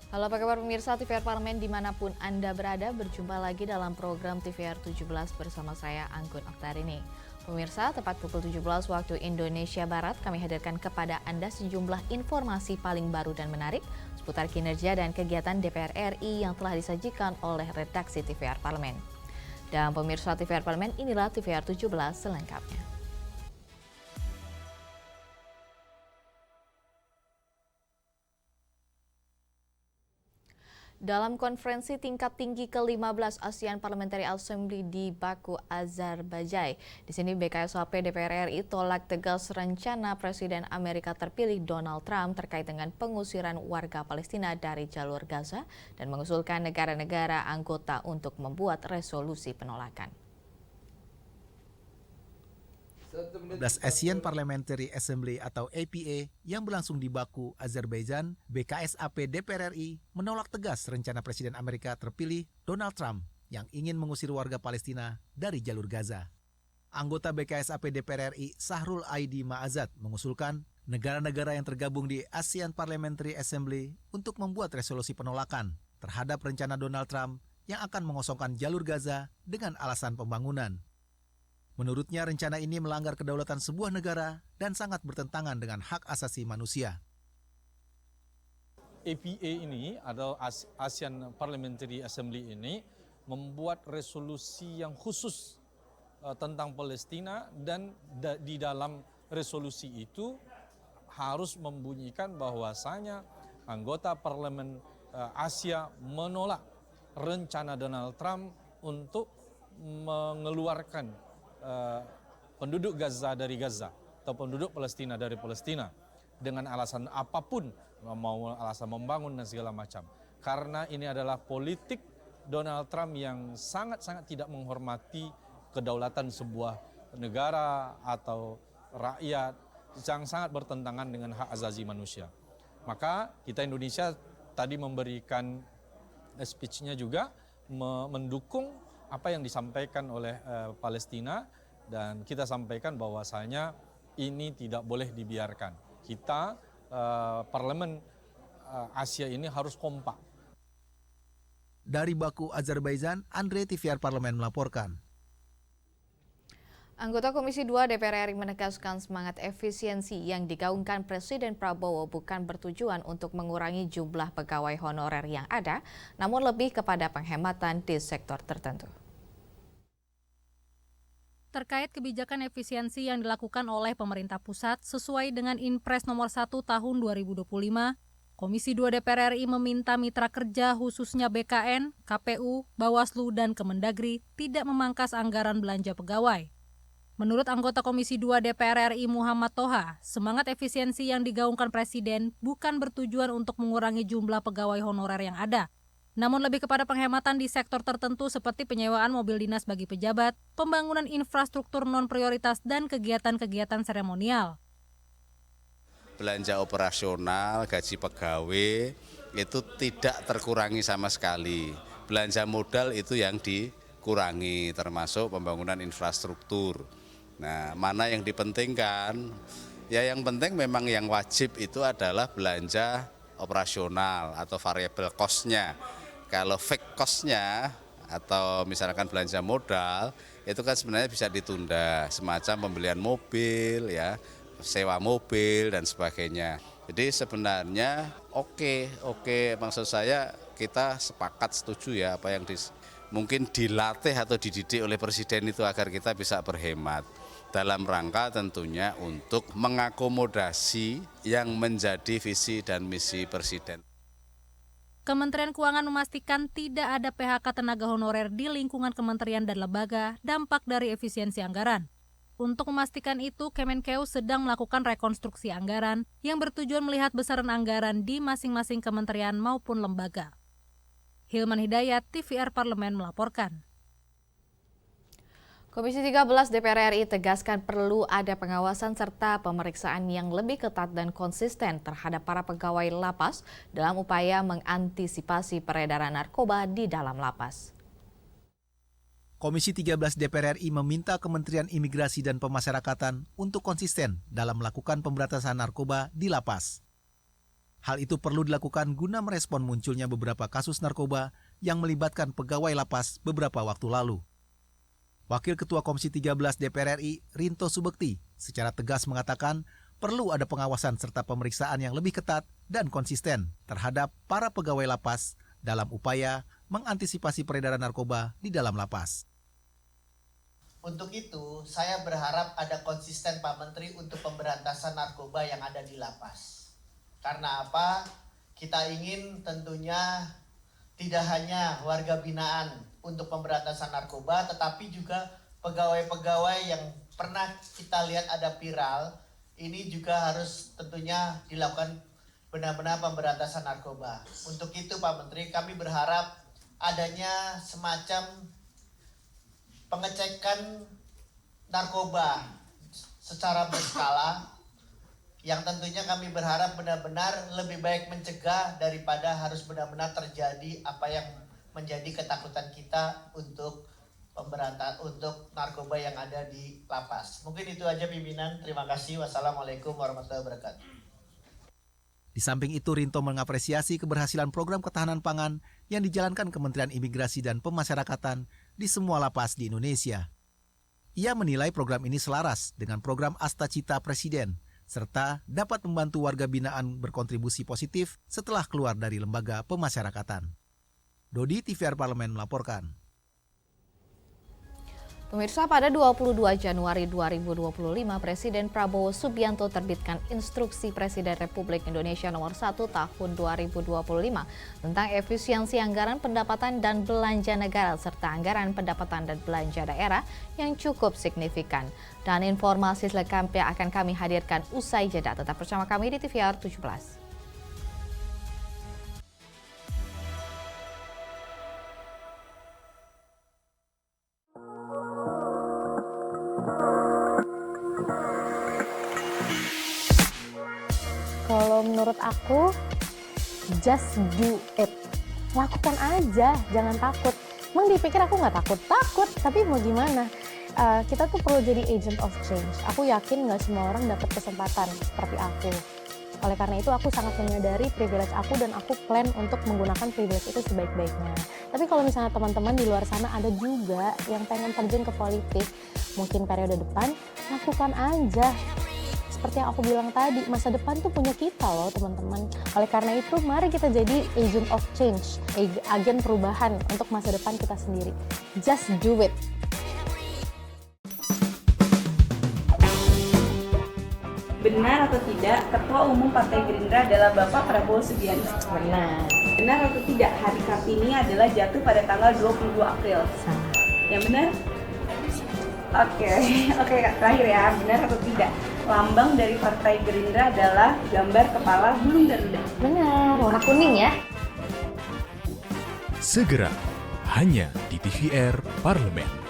Halo apa kabar pemirsa TVR Parlemen dimanapun Anda berada, berjumpa lagi dalam program TVR 17 bersama saya Anggun Oktarini. Pemirsa, tepat pukul 17 waktu Indonesia Barat kami hadirkan kepada Anda sejumlah informasi paling baru dan menarik seputar kinerja dan kegiatan DPR RI yang telah disajikan oleh redaksi TVR Parlemen. Dan pemirsa TVR Parlemen, inilah TVR 17 selengkapnya. Dalam konferensi tingkat tinggi ke-15 ASEAN Parliamentary Assembly di Baku, Azerbaijan. Di sini BKSAP DPR RI tolak tegas rencana Presiden Amerika terpilih Donald Trump terkait dengan pengusiran warga Palestina dari jalur Gaza dan mengusulkan negara-negara anggota untuk membuat resolusi penolakan. ASEAN Parliamentary Assembly atau APA yang berlangsung di Baku, Azerbaijan, BKSAP DPR RI menolak tegas rencana Presiden Amerika terpilih Donald Trump yang ingin mengusir warga Palestina dari jalur Gaza. Anggota BKSAP DPR RI Sahrul Aidi Ma'azat mengusulkan negara-negara yang tergabung di ASEAN Parliamentary Assembly untuk membuat resolusi penolakan terhadap rencana Donald Trump yang akan mengosongkan jalur Gaza dengan alasan pembangunan. Menurutnya rencana ini melanggar kedaulatan sebuah negara dan sangat bertentangan dengan hak asasi manusia. APA ini atau ASEAN Parliamentary Assembly ini membuat resolusi yang khusus tentang Palestina dan di dalam resolusi itu harus membunyikan bahwasanya anggota parlemen Asia menolak rencana Donald Trump untuk mengeluarkan penduduk Gaza dari Gaza atau penduduk Palestina dari Palestina dengan alasan apapun, mau alasan membangun dan segala macam. Karena ini adalah politik Donald Trump yang sangat-sangat tidak menghormati kedaulatan sebuah negara atau rakyat, yang sangat bertentangan dengan hak asasi manusia. Maka kita Indonesia tadi memberikan speech-nya juga mendukung apa yang disampaikan oleh Palestina, dan kita sampaikan bahwasanya ini tidak boleh dibiarkan. Kita parlemen Asia ini harus kompak. Dari Baku, Azerbaijan, Andre TVR Parlemen melaporkan. Anggota Komisi 2 DPR RI menegaskan semangat efisiensi yang digaungkan Presiden Prabowo bukan bertujuan untuk mengurangi jumlah pegawai honorer yang ada, namun lebih kepada penghematan di sektor tertentu. Terkait kebijakan efisiensi yang dilakukan oleh pemerintah pusat sesuai dengan Inpres nomor 1 tahun 2025, Komisi 2 DPR RI meminta mitra kerja khususnya BKN, KPU, Bawaslu, dan Kemendagri tidak memangkas anggaran belanja pegawai. Menurut anggota Komisi 2 DPR RI Muhammad Toha, semangat efisiensi yang digaungkan Presiden bukan bertujuan untuk mengurangi jumlah pegawai honorer yang ada, namun lebih kepada penghematan di sektor tertentu seperti penyewaan mobil dinas bagi pejabat, pembangunan infrastruktur non-prioritas, dan kegiatan-kegiatan seremonial. Belanja operasional, gaji pegawai itu tidak terkurangi sama sekali. Belanja modal itu yang dikurangi, termasuk pembangunan infrastruktur. Nah, mana yang dipentingkan? Ya yang penting memang yang wajib itu adalah belanja operasional atau variable cost-nya. Kalau fixed cost-nya atau misalkan belanja modal itu kan sebenarnya bisa ditunda, semacam pembelian mobil, ya, sewa mobil dan sebagainya. Jadi sebenarnya oke, maksud saya kita sepakat setuju ya apa yang mungkin dilatih atau dididik oleh Presiden itu agar kita bisa berhemat. Dalam rangka tentunya untuk mengakomodasi yang menjadi visi dan misi Presiden. Kementerian Keuangan memastikan tidak ada PHK tenaga honorer di lingkungan kementerian dan lembaga dampak dari efisiensi anggaran. Untuk memastikan itu, Kemenkeu sedang melakukan rekonstruksi anggaran yang bertujuan melihat besaran anggaran di masing-masing kementerian maupun lembaga. Hilman Hidayat, TVR Parlemen melaporkan. Komisi 13 DPR RI tegaskan perlu ada pengawasan serta pemeriksaan yang lebih ketat dan konsisten terhadap para pegawai lapas dalam upaya mengantisipasi peredaran narkoba di dalam lapas. Komisi 13 DPR RI meminta Kementerian Imigrasi dan Pemasyarakatan untuk konsisten dalam melakukan pemberantasan narkoba di lapas. Hal itu perlu dilakukan guna merespon munculnya beberapa kasus narkoba yang melibatkan pegawai lapas beberapa waktu lalu. Wakil Ketua Komisi 13 DPR RI, Rinto Subekti, secara tegas mengatakan perlu ada pengawasan serta pemeriksaan yang lebih ketat dan konsisten terhadap para pegawai lapas dalam upaya mengantisipasi peredaran narkoba di dalam lapas. Untuk itu, saya berharap ada konsisten Pak Menteri untuk pemberantasan narkoba yang ada di lapas. Karena apa? Kita ingin tentunya tidak hanya warga binaan untuk pemberantasan narkoba, tetapi juga pegawai-pegawai yang pernah kita lihat ada viral, ini juga harus tentunya dilakukan benar-benar pemberantasan narkoba. Untuk itu Pak Menteri, kami berharap adanya semacam pengecekan narkoba secara berskala yang tentunya kami berharap benar-benar lebih baik mencegah daripada harus benar-benar terjadi apa yang menjadi ketakutan kita untuk pemberantasan untuk narkoba yang ada di lapas. Mungkin itu aja pimpinan. Terima kasih. Wassalamualaikum warahmatullahi wabarakatuh. Di samping itu, Rinto mengapresiasi keberhasilan program ketahanan pangan yang dijalankan Kementerian Imigrasi dan Pemasyarakatan di semua lapas di Indonesia. Ia menilai program ini selaras dengan program Astacita Presiden, serta dapat membantu warga binaan berkontribusi positif setelah keluar dari lembaga pemasyarakatan. Dodi, TVR Parlemen melaporkan. Pemirsa, pada 22 Januari 2025, Presiden Prabowo Subianto terbitkan Instruksi Presiden Republik Indonesia Nomor 1 Tahun 2025 tentang efisiensi anggaran pendapatan dan belanja negara serta anggaran pendapatan dan belanja daerah yang cukup signifikan. Dan informasi selengkapnya akan kami hadirkan usai jeda. Tetap bersama kami di TVR 17. Kalau menurut aku, just do it. Lakukan aja, jangan takut. Emang dipikir aku nggak takut? Takut, tapi mau gimana? Kita tuh perlu jadi agent of change. Aku yakin nggak semua orang dapat kesempatan seperti aku. Oleh karena itu, aku sangat menyadari privilege aku dan aku plan untuk menggunakan privilege itu sebaik-baiknya. Tapi kalau misalnya teman-teman di luar sana ada juga yang pengen terjun ke politik, mungkin periode depan, lakukan aja. Seperti yang aku bilang tadi, masa depan tuh punya kita loh teman-teman. Oleh karena itu, mari kita jadi agent of change, agen perubahan untuk masa depan kita sendiri. Just do it. Benar atau tidak, Ketua Umum Partai Gerindra adalah Bapak Prabowo Subianto? Benar. Benar atau tidak, Hari Kartini adalah jatuh pada tanggal 22 April? Salah. Yang benar? Oke, terakhir ya, benar atau tidak, lambang dari Partai Gerindra adalah gambar kepala burung Garuda? Benar, warna kuning ya. Segera, hanya di TVR Parlemen.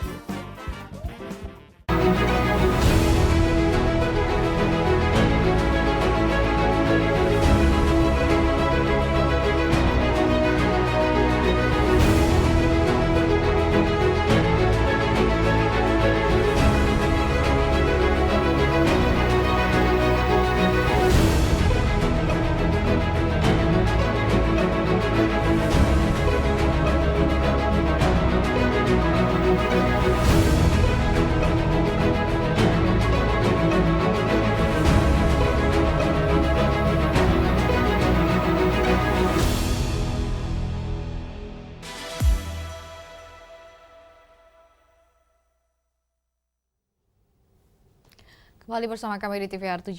Kembali bersama kami di TVR 17.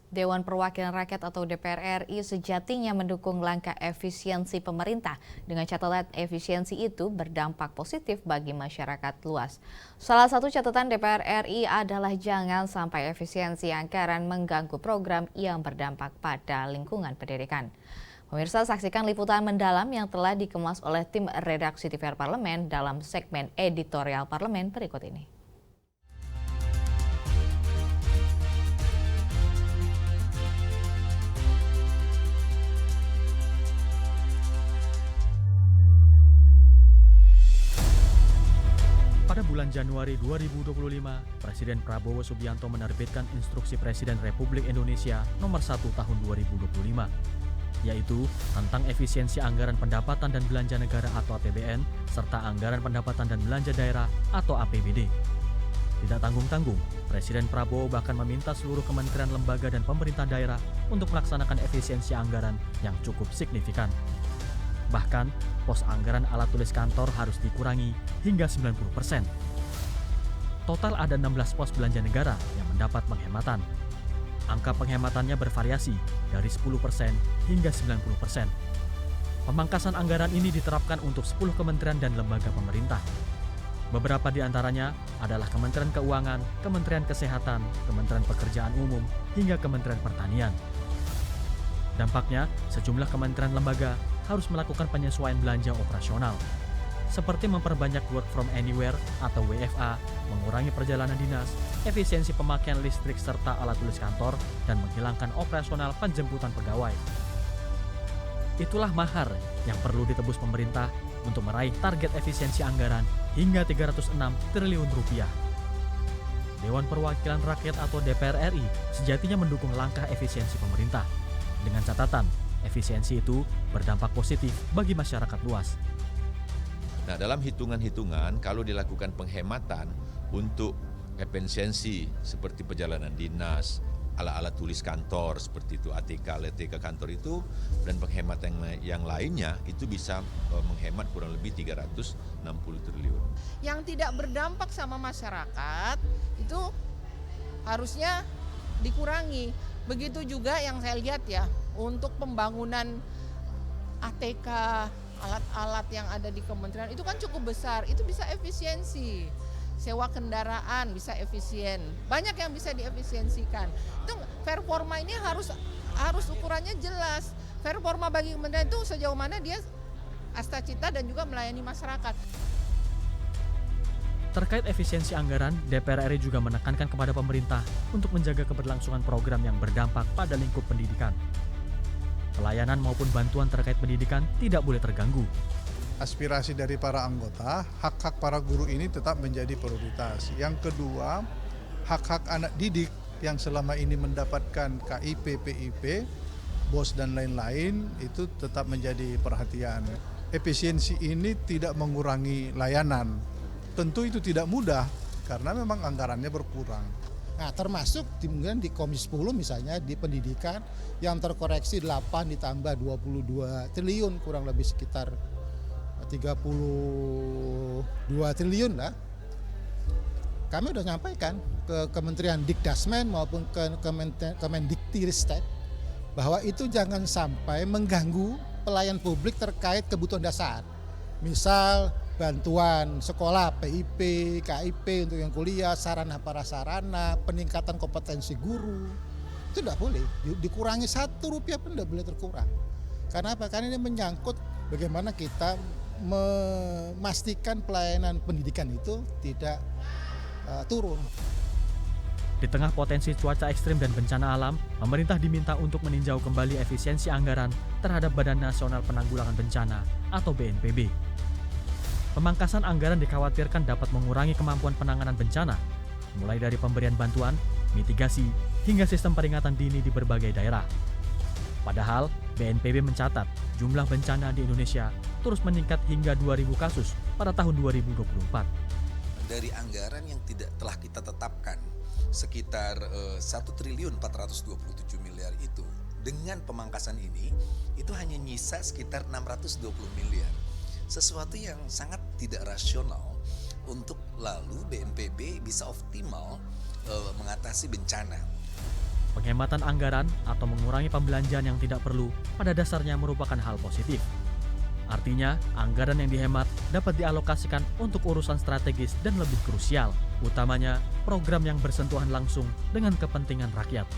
Dewan Perwakilan Rakyat atau DPR RI sejatinya mendukung langkah efisiensi pemerintah dengan catatan efisiensi itu berdampak positif bagi masyarakat luas. Salah satu catatan DPR RI adalah jangan sampai efisiensi anggaran mengganggu program yang berdampak pada lingkungan pendidikan. Pemirsa, saksikan liputan mendalam yang telah dikemas oleh tim redaksi TVR Parlemen dalam segmen editorial Parlemen berikut ini. Pada bulan Januari 2025, Presiden Prabowo Subianto menerbitkan Instruksi Presiden Republik Indonesia Nomor 1 Tahun 2025. yaitu tentang efisiensi anggaran pendapatan dan belanja negara atau APBN, serta anggaran pendapatan dan belanja daerah atau APBD. Tidak tanggung-tanggung, Presiden Prabowo bahkan meminta seluruh kementerian, lembaga, dan pemerintah daerah untuk melaksanakan efisiensi anggaran yang cukup signifikan. Bahkan, pos anggaran alat tulis kantor harus dikurangi hingga 90%. Total ada 16 pos belanja negara yang mendapat penghematan. Angka penghematannya bervariasi dari 10% hingga 90%. Pemangkasan anggaran ini diterapkan untuk 10 kementerian dan lembaga pemerintah. Beberapa di antaranya adalah Kementerian Keuangan, Kementerian Kesehatan, Kementerian Pekerjaan Umum, hingga Kementerian Pertanian. Dampaknya, sejumlah kementerian lembaga harus melakukan penyesuaian belanja operasional, seperti memperbanyak work from anywhere atau WFA, mengurangi perjalanan dinas, efisiensi pemakaian listrik serta alat tulis kantor, dan menghilangkan operasional penjemputan pegawai. Itulah mahar yang perlu ditebus pemerintah untuk meraih target efisiensi anggaran hingga 306 triliun rupiah. Dewan Perwakilan Rakyat atau DPR RI sejatinya mendukung langkah efisiensi pemerintah. Dengan catatan, efisiensi itu berdampak positif bagi masyarakat luas. Nah, dalam hitungan-hitungan, kalau dilakukan penghematan untuk efisiensi seperti perjalanan dinas, alat-alat tulis kantor seperti itu, ATK, LTK kantor itu, dan penghematan yang lainnya itu bisa menghemat kurang lebih 360 triliun. Yang tidak berdampak sama masyarakat itu harusnya dikurangi. Begitu juga yang saya lihat ya, untuk pembangunan ATK, alat-alat yang ada di kementerian itu kan cukup besar, itu bisa efisiensi. Sewa kendaraan bisa efisien, banyak yang bisa diefisiensikan. Itu performa ini harus ukurannya jelas. Performa bagi kementerian itu sejauh mana dia astacita dan juga melayani masyarakat. Terkait efisiensi anggaran, DPR RI juga menekankan kepada pemerintah untuk menjaga keberlangsungan program yang berdampak pada lingkup pendidikan. Pelayanan maupun bantuan terkait pendidikan tidak boleh terganggu. Aspirasi dari para anggota, hak-hak para guru ini tetap menjadi prioritas. Yang kedua, hak-hak anak didik yang selama ini mendapatkan KIP, PIP, BOS dan lain-lain itu tetap menjadi perhatian. Efisiensi ini tidak mengurangi layanan. Tentu itu tidak mudah karena memang anggarannya berkurang. Nah, termasuk kemudian di Komisi 10 misalnya di pendidikan yang terkoreksi 8 ditambah 22 triliun kurang lebih sekitar 32 triliun lah. Kami sudah nyampaikan ke Kementerian Dikdasmen maupun ke Kemendikbudristek bahwa itu jangan sampai mengganggu pelayan publik terkait kebutuhan dasar. Misal bantuan sekolah, PIP, KIP untuk yang kuliah, sarana prasarana, peningkatan kompetensi guru. Itu tidak boleh, dikurangi Rp1 pun tidak boleh terkurang. Karena apa? Karena ini menyangkut bagaimana kita memastikan pelayanan pendidikan itu tidak turun. Di tengah potensi cuaca ekstrim dan bencana alam, pemerintah diminta untuk meninjau kembali efisiensi anggaran terhadap Badan Nasional Penanggulangan Bencana atau BNPB. Pemangkasan anggaran dikhawatirkan dapat mengurangi kemampuan penanganan bencana, mulai dari pemberian bantuan, mitigasi, hingga sistem peringatan dini di berbagai daerah. Padahal, BNPB mencatat jumlah bencana di Indonesia terus meningkat hingga 2.000 kasus pada tahun 2024. Dari anggaran yang telah kita tetapkan sekitar 1.427 miliar itu, dengan pemangkasan ini itu hanya nyisa sekitar 620 miliar. Sesuatu yang sangat tidak rasional untuk lalu BNPB bisa optimal mengatasi bencana. Penghematan anggaran atau mengurangi pembelanjaan yang tidak perlu pada dasarnya merupakan hal positif. Artinya, anggaran yang dihemat dapat dialokasikan untuk urusan strategis dan lebih krusial, utamanya program yang bersentuhan langsung dengan kepentingan rakyat.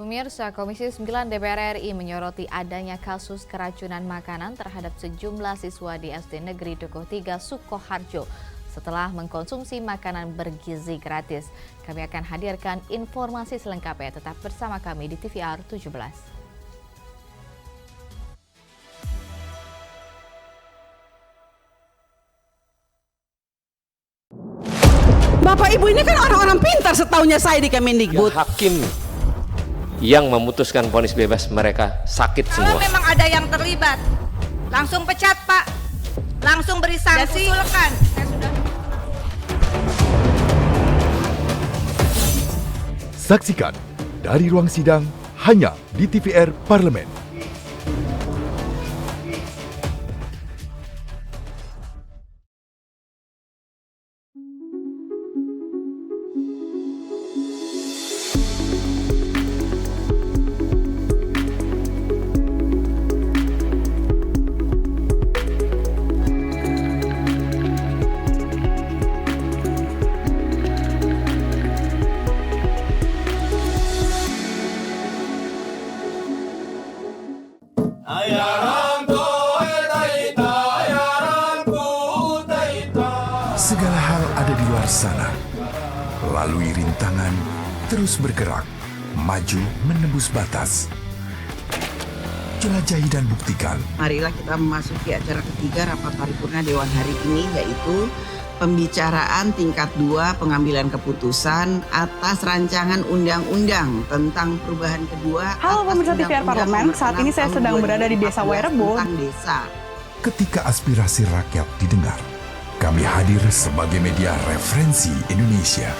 Pemirsa, Komisi 9 DPR RI menyoroti adanya kasus keracunan makanan terhadap sejumlah siswa di SD Negeri Dukuh 3 Sukoharjo setelah mengkonsumsi makanan bergizi gratis. Kami akan hadirkan informasi selengkapnya, tetap bersama kami di TVR 17. Bapak Ibu ini kan orang-orang pintar setaunya saya di Kemendikbud. Ya, hakim yang memutuskan vonis bebas mereka sakit Kalau semua. memang ada yang terlibat, langsung pecat Pak, langsung beri sanksi. Usulkan. Saksikan dari ruang sidang hanya di TVR Parlemen. Segala hal ada di luar sana. Lalui rintangan, terus bergerak, maju menembus batas. Jelajahi dan buktikan. Marilah kita memasuki acara ketiga rapat paripurna Dewan hari ini, yaitu pembicaraan tingkat 2 pengambilan keputusan atas rancangan undang-undang tentang perubahan kedua. Halo pemirsa TVR Parlemen, saat ini saya sedang berada di Desa Wairebo. Ketika aspirasi rakyat didengar, kami hadir sebagai media referensi Indonesia.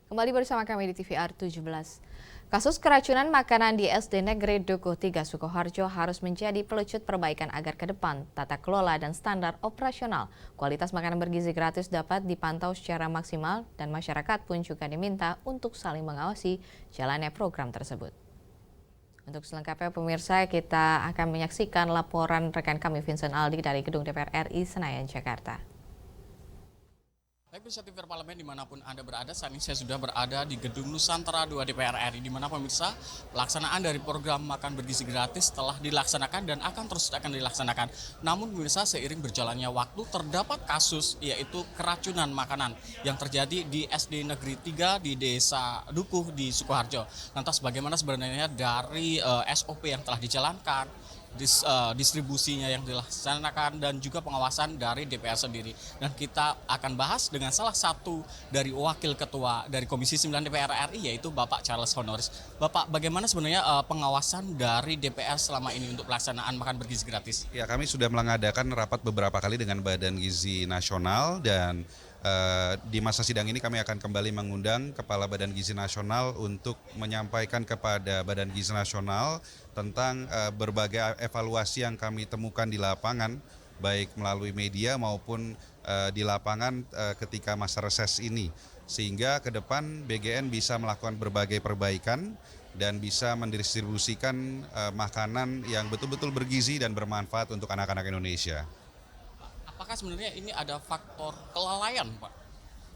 Kembali bersama kami di TVR 17. Kasus keracunan makanan di SD Negeri Dukuh 3 Sukoharjo harus menjadi pelecut perbaikan agar ke depan tata kelola dan standar operasional kualitas makanan bergizi gratis dapat dipantau secara maksimal dan masyarakat pun juga diminta untuk saling mengawasi jalannya program tersebut. Untuk selengkapnya pemirsa, kita akan menyaksikan laporan rekan kami Vincent Aldi dari Gedung DPR RI Senayan, Jakarta. Baik pemirsa TVR Parlemen dimanapun Anda berada, saat ini saya sudah berada di Gedung Nusantara 2 DPR RI, di mana pemirsa pelaksanaan dari program makan bergizi gratis telah dilaksanakan dan terus akan dilaksanakan. Namun pemirsa, seiring berjalannya waktu terdapat kasus yaitu keracunan makanan yang terjadi di SD Negeri 3 di Desa Dukuh di Sukoharjo. Lantas bagaimana sebenarnya dari SOP yang telah dijalankan, distribusinya yang dilaksanakan dan juga pengawasan dari DPR sendiri. Dan kita akan bahas dengan salah satu dari wakil ketua dari Komisi 9 DPR RI, yaitu Bapak Charles Honoris. Bapak, bagaimana sebenarnya pengawasan dari DPR selama ini untuk pelaksanaan makan bergizi gratis? Ya, kami sudah mengadakan rapat beberapa kali dengan Badan Gizi Nasional dan di masa sidang ini kami akan kembali mengundang Kepala Badan Gizi Nasional untuk menyampaikan kepada Badan Gizi Nasional tentang berbagai evaluasi yang kami temukan di lapangan, baik melalui media maupun di lapangan ketika masa reses ini. Sehingga ke depan BGN bisa melakukan berbagai perbaikan dan bisa mendistribusikan makanan yang betul-betul bergizi dan bermanfaat untuk anak-anak Indonesia. Apakah sebenarnya ini ada faktor kelalaian, Pak?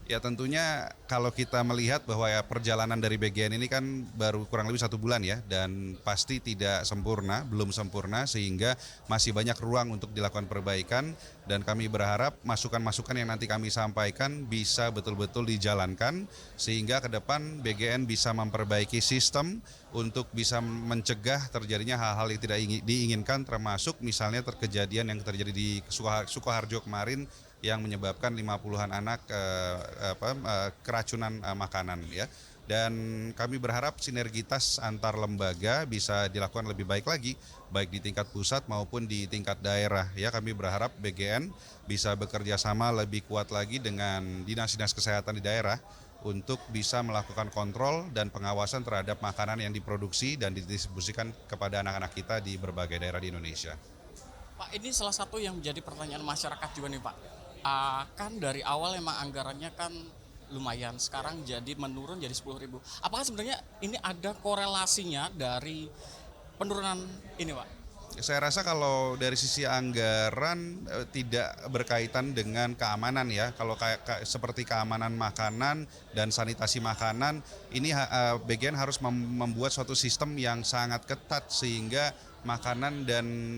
Ya tentunya kalau kita melihat bahwa ya perjalanan dari BGN ini kan baru kurang lebih 1 bulan ya, dan pasti tidak sempurna, belum sempurna, sehingga masih banyak ruang untuk dilakukan perbaikan, dan kami berharap masukan-masukan yang nanti kami sampaikan bisa betul-betul dijalankan sehingga ke depan BGN bisa memperbaiki sistem untuk bisa mencegah terjadinya hal-hal yang tidak diinginkan, termasuk misalnya kejadian yang terjadi di Sukoharjo kemarin yang menyebabkan 50-an anak keracunan makanan ya. Dan kami berharap sinergitas antar lembaga bisa dilakukan lebih baik lagi, baik di tingkat pusat maupun di tingkat daerah ya. Kami berharap BGN bisa bekerja sama lebih kuat lagi dengan dinas-dinas kesehatan di daerah untuk bisa melakukan kontrol dan pengawasan terhadap makanan yang diproduksi dan didistribusikan kepada anak-anak kita di berbagai daerah di Indonesia. Pak, ini salah satu yang menjadi pertanyaan masyarakat juga nih Pak. Kan dari awal emang anggarannya kan lumayan, sekarang jadi menurun jadi 10.000. Apakah sebenarnya ini ada korelasinya dari penurunan ini Pak? Saya rasa kalau dari sisi anggaran tidak berkaitan dengan keamanan ya. Kalau seperti keamanan makanan dan sanitasi makanan, ini BGN harus membuat suatu sistem yang sangat ketat sehingga makanan dan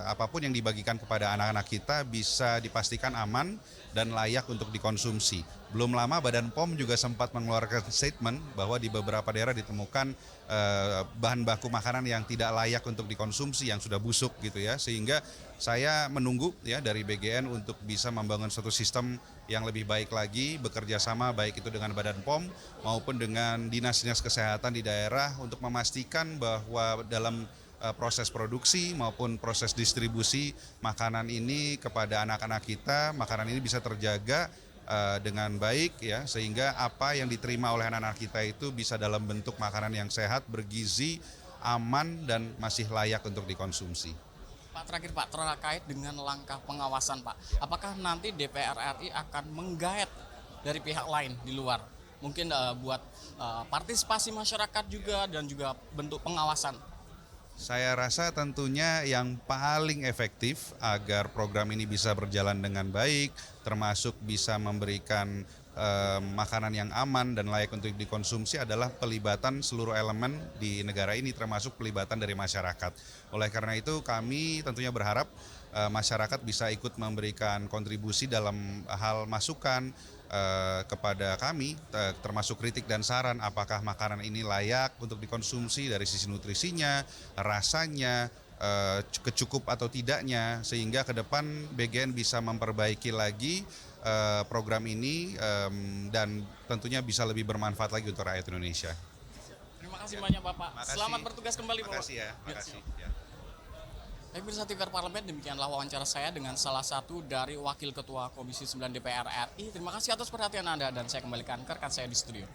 apapun yang dibagikan kepada anak-anak kita bisa dipastikan aman dan layak untuk dikonsumsi. Belum lama Badan POM juga sempat mengeluarkan statement bahwa di beberapa daerah ditemukan bahan baku makanan yang tidak layak untuk dikonsumsi, yang sudah busuk gitu ya, sehingga saya menunggu ya dari BGN untuk bisa membangun suatu sistem yang lebih baik lagi, bekerja sama baik itu dengan Badan POM maupun dengan dinas-dinas kesehatan di daerah untuk memastikan bahwa dalam proses produksi maupun proses distribusi makanan ini kepada anak-anak kita, makanan ini bisa terjaga dengan baik ya, sehingga apa yang diterima oleh anak-anak kita itu bisa dalam bentuk makanan yang sehat, bergizi, aman dan masih layak untuk dikonsumsi. Pak, terakhir Pak, terkait dengan langkah pengawasan Pak, apakah nanti DPR RI akan menggaet dari pihak lain di luar? Mungkin buat partisipasi masyarakat juga dan juga bentuk pengawasan. Saya rasa tentunya yang paling efektif agar program ini bisa berjalan dengan baik, termasuk bisa memberikan makanan yang aman dan layak untuk dikonsumsi adalah pelibatan seluruh elemen di negara ini, termasuk pelibatan dari masyarakat. Oleh karena itu kami tentunya berharap masyarakat bisa ikut memberikan kontribusi dalam hal masukan kepada kami, termasuk kritik dan saran apakah makanan ini layak untuk dikonsumsi dari sisi nutrisinya, rasanya, kecukup atau tidaknya, sehingga ke depan BGN bisa memperbaiki lagi program ini dan tentunya bisa lebih bermanfaat lagi untuk rakyat Indonesia. Terima kasih banyak Bapak. Makasih. Selamat bertugas kembali Bapak. Makasih ya. Makasih. Ya. Baik, pemirsa TVR Parlemen, demikianlah wawancara saya dengan salah satu dari Wakil Ketua Komisi 9 DPR RI. Terima kasih atas perhatian Anda dan saya kembalikan ke rekan saya di studio.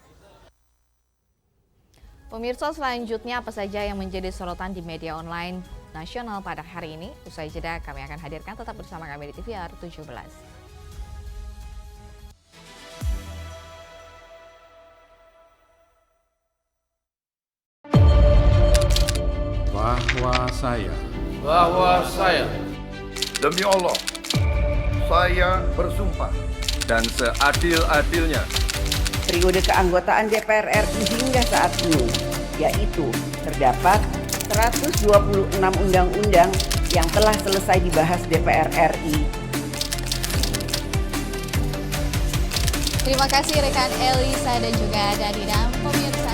Pemirsa, selanjutnya apa saja yang menjadi sorotan di media online nasional pada hari ini? Usai jeda kami akan hadirkan, tetap bersama kami di TVR 17. Bahwa saya demi Allah, saya bersumpah dan seadil-adilnya Periode keanggotaan DPR RI hingga saat ini, yaitu terdapat 126 undang-undang yang telah selesai dibahas DPR RI. Terima kasih rekan Elisa dan juga Dadina. Pemirsa,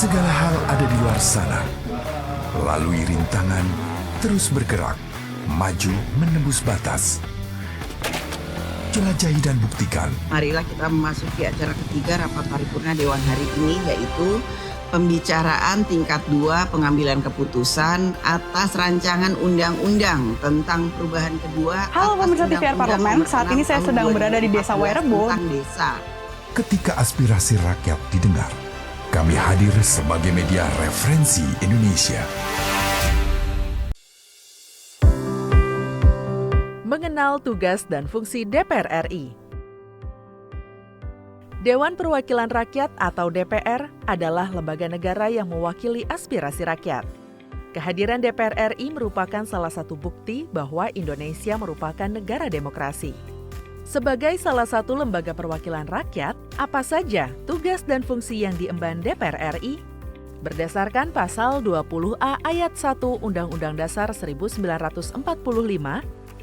Segala hal ada di luar sana. Lalui rintangan, terus bergerak, maju menembus batas. Jelajahi dan buktikan. Marilah kita memasuki acara ketiga rapat paripurna Dewan hari ini, yaitu pembicaraan tingkat 2 pengambilan keputusan atas rancangan undang-undang tentang perubahan kedua. Halo pemirsa TVR Parlemen, saat ini saya sedang berada di Desa Wairebo. Ketika aspirasi rakyat didengar, kami hadir sebagai media referensi Indonesia. Mengenal tugas dan fungsi DPR RI. Dewan Perwakilan Rakyat atau DPR adalah lembaga negara yang mewakili aspirasi rakyat. Kehadiran DPR RI merupakan salah satu bukti bahwa Indonesia merupakan negara demokrasi. Sebagai salah satu lembaga perwakilan rakyat, apa saja tugas dan fungsi yang diemban DPR RI? Berdasarkan pasal 20A ayat 1 Undang-Undang Dasar 1945,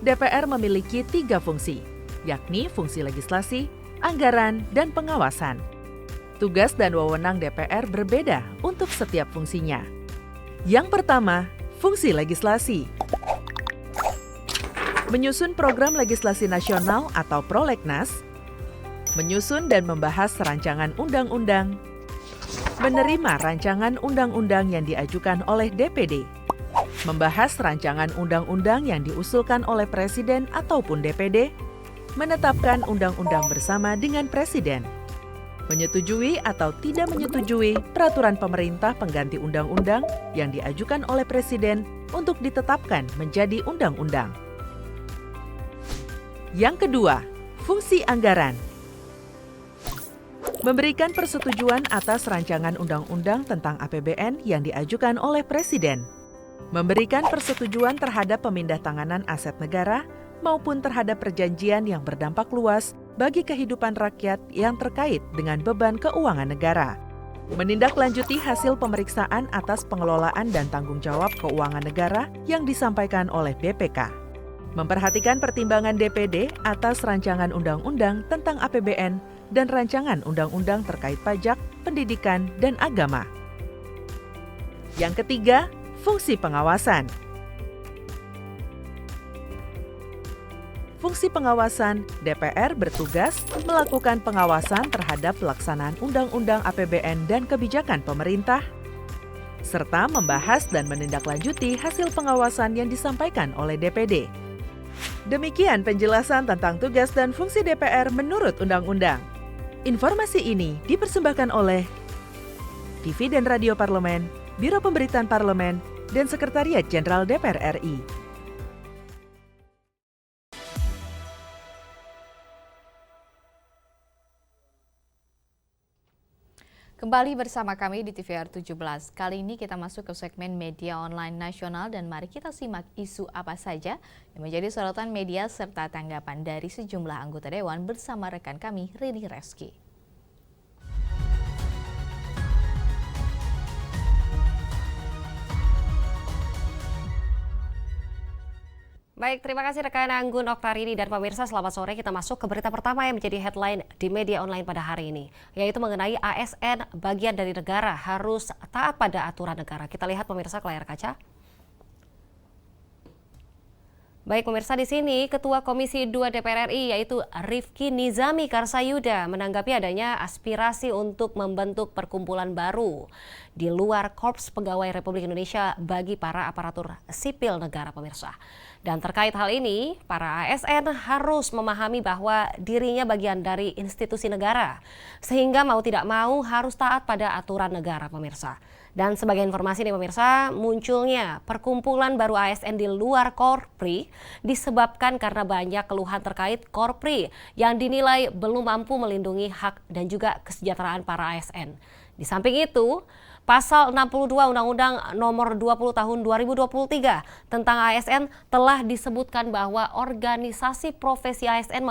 DPR memiliki 3 fungsi, yakni fungsi legislasi, anggaran, dan pengawasan. Tugas dan wewenang DPR berbeda untuk setiap fungsinya. Yang pertama, fungsi legislasi. Menyusun program legislasi nasional atau prolegnas, menyusun dan membahas rancangan undang-undang, menerima rancangan undang-undang yang diajukan oleh DPD, membahas rancangan undang-undang yang diusulkan oleh Presiden ataupun DPD, menetapkan undang-undang bersama dengan Presiden, menyetujui atau tidak menyetujui peraturan pemerintah pengganti undang-undang yang diajukan oleh Presiden untuk ditetapkan menjadi undang-undang. Yang kedua, fungsi anggaran. Memberikan persetujuan atas rancangan undang-undang tentang APBN yang diajukan oleh Presiden. Memberikan persetujuan terhadap pemindah-tanganan aset negara maupun terhadap perjanjian yang berdampak luas bagi kehidupan rakyat yang terkait dengan beban keuangan negara. Menindaklanjuti hasil pemeriksaan atas pengelolaan dan tanggung jawab keuangan negara yang disampaikan oleh BPK. Memperhatikan pertimbangan DPD atas rancangan undang-undang tentang APBN dan rancangan undang-undang terkait pajak, pendidikan, dan agama. Yang ketiga, fungsi pengawasan. Fungsi pengawasan, DPR bertugas melakukan pengawasan terhadap pelaksanaan Undang-Undang APBN dan kebijakan pemerintah, serta membahas dan menindaklanjuti hasil pengawasan yang disampaikan oleh DPD. Demikian penjelasan tentang tugas dan fungsi DPR menurut Undang-Undang. Informasi ini dipersembahkan oleh TV dan Radio Parlemen, Biro Pemberitaan Parlemen, dan Sekretariat Jenderal DPR RI. Kembali bersama kami di TVR 17. Kali ini kita masuk ke segmen media online nasional dan mari kita simak isu apa saja yang menjadi sorotan media serta tanggapan dari sejumlah anggota Dewan bersama rekan kami Rini Reski. Baik, terima kasih rekan Anggun Oktarini dan pemirsa. Selamat sore, kita masuk ke berita pertama yang menjadi headline di media online pada hari ini, yaitu mengenai ASN bagian dari negara harus taat pada aturan negara. Kita lihat pemirsa ke layar kaca. Baik pemirsa, di sini Ketua Komisi 2 DPR RI yaitu Rifki Nizami Karsayuda menanggapi adanya aspirasi untuk membentuk perkumpulan baru di luar Korps Pegawai Republik Indonesia bagi para aparatur sipil negara pemirsa. Dan terkait hal ini, para ASN harus memahami bahwa dirinya bagian dari institusi negara, sehingga mau tidak mau harus taat pada aturan negara pemirsa. Dan sebagai informasi nih pemirsa, munculnya perkumpulan baru ASN di luar Korpri disebabkan karena banyak keluhan terkait Korpri yang dinilai belum mampu melindungi hak dan juga kesejahteraan para ASN. Di samping itu, Pasal 62 Undang-Undang Nomor 20 Tahun 2023 tentang ASN telah disebutkan bahwa organisasi profesi ASN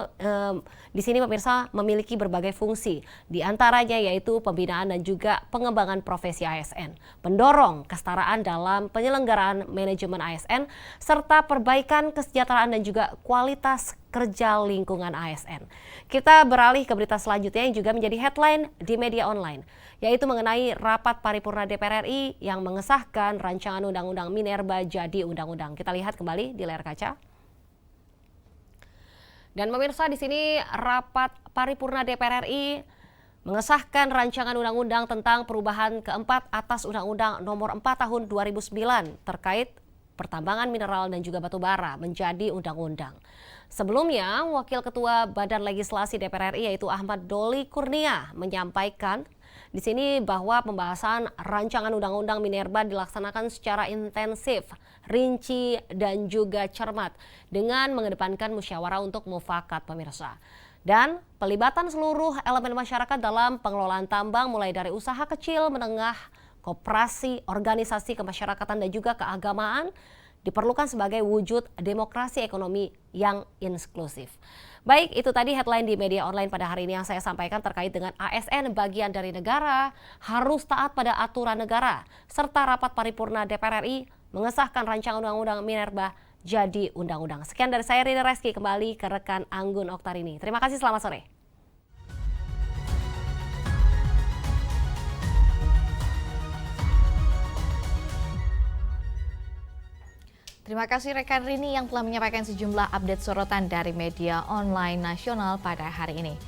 di sini pemirsa memiliki berbagai fungsi, di antaranya yaitu pembinaan dan juga pengembangan profesi ASN, pendorong kesetaraan dalam penyelenggaraan manajemen ASN, serta perbaikan kesejahteraan dan juga kualitas kerja lingkungan ASN. Kita beralih ke berita selanjutnya yang juga menjadi headline di media online, yaitu mengenai rapat paripurna DPR RI yang mengesahkan rancangan undang-undang Minerba jadi undang-undang. Kita lihat kembali di layar kaca. Dan pemirsa, di sini rapat paripurna DPR RI mengesahkan rancangan undang-undang tentang perubahan keempat atas Undang-Undang Nomor 4 Tahun 2009 terkait pertambangan mineral dan juga batu bara menjadi undang-undang. Sebelumnya, Wakil Ketua Badan Legislasi DPR RI yaitu Ahmad Doli Kurnia menyampaikan di sini bahwa pembahasan rancangan undang-undang minerba dilaksanakan secara intensif, rinci dan juga cermat dengan mengedepankan musyawarah untuk mufakat pemirsa. Dan pelibatan seluruh elemen masyarakat dalam pengelolaan tambang mulai dari usaha kecil, menengah, koperasi, organisasi kemasyarakatan dan juga keagamaan diperlukan sebagai wujud demokrasi ekonomi yang inklusif. Baik, itu tadi headline di media online pada hari ini yang saya sampaikan terkait dengan ASN bagian dari negara, harus taat pada aturan negara, serta rapat paripurna DPR RI mengesahkan rancangan undang-undang minerba jadi undang-undang. Sekian dari saya, Rina Reski, kembali ke rekan Anggun Oktarini. Terima kasih, selamat sore. Terima kasih rekan Rini yang telah menyampaikan sejumlah update sorotan dari media online nasional pada hari ini.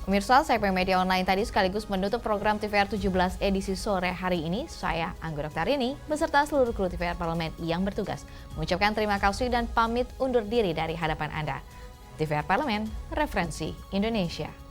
Pemirsa, CP Media Online tadi sekaligus menutup program TVR 17 edisi sore hari ini. Saya Anggun Oktarini beserta seluruh kru TVR Parlemen yang bertugas mengucapkan terima kasih dan pamit undur diri dari hadapan Anda. TVR Parlemen, referensi Indonesia.